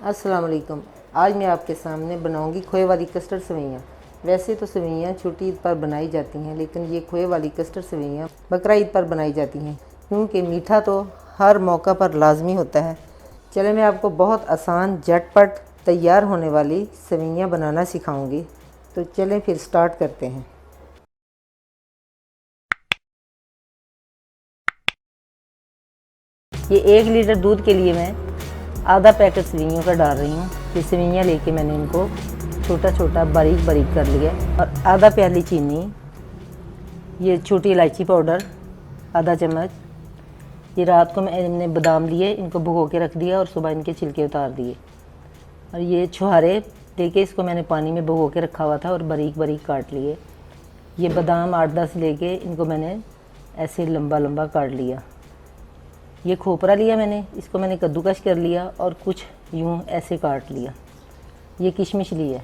अस्सलाम वालेकुम। आज मैं आपके सामने बनाऊंगी खोए वाली कस्टर्ड सेवइयाँ। वैसे तो सेवइयाँ छोटी ईद पर बनाई जाती हैं, लेकिन ये खोए वाली कस्टर्ड सेवइयाँ बकरा ईद पर बनाई जाती हैं, क्योंकि मीठा तो हर मौका पर लाजमी होता है। चले मैं आपको बहुत आसान झटपट तैयार होने वाली सेवइयाँ बनाना सिखाऊंगी। तो चलें फिर स्टार्ट करते हैं। ये 1 लीटर दूध के लिए मैं आधा पैकेट सेवइयों का डाल रही हूँ। ये सेवइयाँ लेके मैंने इनको छोटा छोटा बारीक बारीक कर लिया। और आधा प्याली चीनी, ये छोटी इलायची पाउडर आधा चम्मच। ये रात को मैंने बादाम लिए, इनको भिगो के रख दिया और सुबह इनके छिलके उतार दिए। और ये छुहारे लेके इसको मैंने पानी में भिगो के रखा हुआ था और बारीक बारीक काट लिए। ये बादाम 8-10 लेके इनको मैंने ऐसे लंबा लंबा काट लिया। ये खोपरा लिया मैंने, इसको मैंने कद्दूकश कर लिया और कुछ यूँ ऐसे काट लिया। ये किशमिश ली है,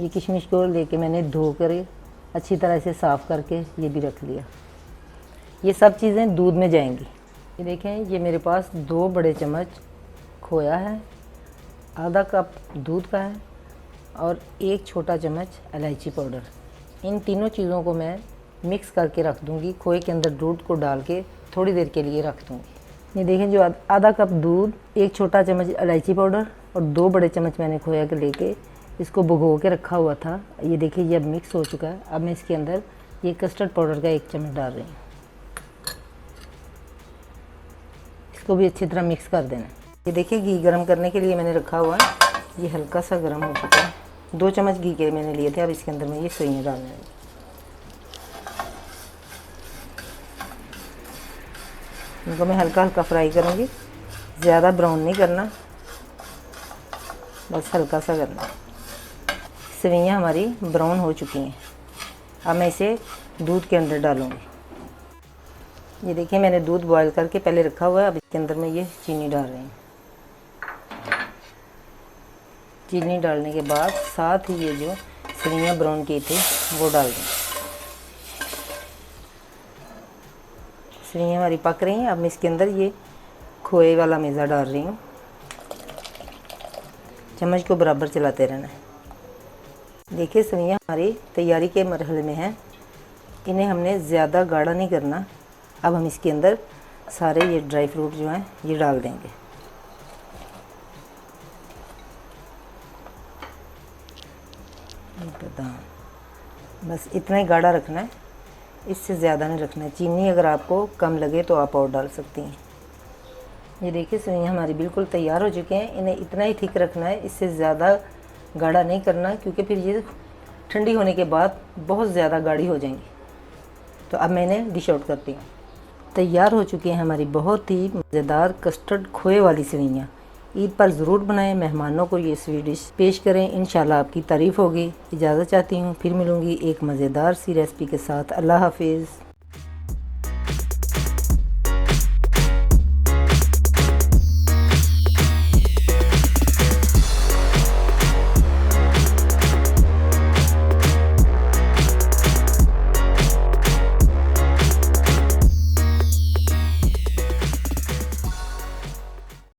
ये किशमिश को लेके मैंने धो कर अच्छी तरह से साफ़ करके ये भी रख लिया। ये सब चीज़ें दूध में जाएंगी। ये देखें, ये मेरे पास 2 बड़े चम्मच खोया है, आधा कप दूध का है और 1 छोटा चम्मच इलायची पाउडर। इन तीनों चीज़ों को मैं मिक्स करके रख दूँगी। खोए के अंदर दूध को डाल के थोड़ी देर के लिए रख दूँगी। ये देखें, जो आधा कप दूध, 1 छोटा चम्मच इलायची पाउडर और 2 बड़े चम्मच मैंने खोया के लेके इसको भिगो के रखा हुआ था। ये देखिए, ये अब मिक्स हो चुका है। अब मैं इसके अंदर ये कस्टर्ड पाउडर का 1 चम्मच डाल रही हूँ। इसको भी अच्छी तरह मिक्स कर देना। ये देखिए, घी गर्म करने के लिए मैंने रखा हुआ है, ये हल्का सा गर्म हो चुका है। 2 चम्मच घी के मैंने लिए थे। अब इसके अंदर मैं ये सेवइयाँ डालने लगी। इनको मैं हल्का हल्का फ्राई करूँगी, ज़्यादा ब्राउन नहीं करना, बस हल्का सा करना। सेवइयाँ हमारी ब्राउन हो चुकी हैं। अब मैं इसे दूध के अंदर डालूँगी। ये देखिए, मैंने दूध बॉईल करके पहले रखा हुआ है। अब इसके अंदर मैं ये चीनी डाल रही हूँ। चीनी डालने के बाद साथ ही ये जो सेवइयाँ ब्राउन की थी वो डाल दें। सेवइयाँ हमारी पक रही हैं। अब मैं इसके अंदर ये खोए वाला मेज़ा डाल रही हूँ। चम्मच को बराबर चलाते रहना है। देखिए, सेवइयाँ हमारी तैयारी के मरहले में हैं। इन्हें हमने ज़्यादा गाढ़ा नहीं करना। अब हम इसके अंदर सारे ये ड्राई फ्रूट जो हैं ये डाल देंगे। बादाम, बस इतना ही गाढ़ा रखना है, इससे ज़्यादा नहीं रखना है। चीनी अगर आपको कम लगे तो आप और डाल सकती हैं। ये देखिए, सेवइयाँ हमारी बिल्कुल तैयार हो चुके हैं। इन्हें इतना ही थिक रखना है, इससे ज़्यादा गाढ़ा नहीं करना, क्योंकि फिर ये ठंडी होने के बाद बहुत ज़्यादा गाढ़ी हो जाएंगी। तो अब मैं इन्हें डिश आउट करती हूँ। तैयार हो चुकी हैं हमारी बहुत ही मज़ेदार कस्टर्ड खोए वाली सेवइयाँ। ईद पर ज़रूर बनाएं, मेहमानों को ये स्वीट डिश पेश करें। इंशाल्लाह आपकी तारीफ़ होगी। इजाज़त चाहती हूँ, फिर मिलूँगी एक मज़ेदार सी रेसिपी के साथ। अल्लाह हाफिज़।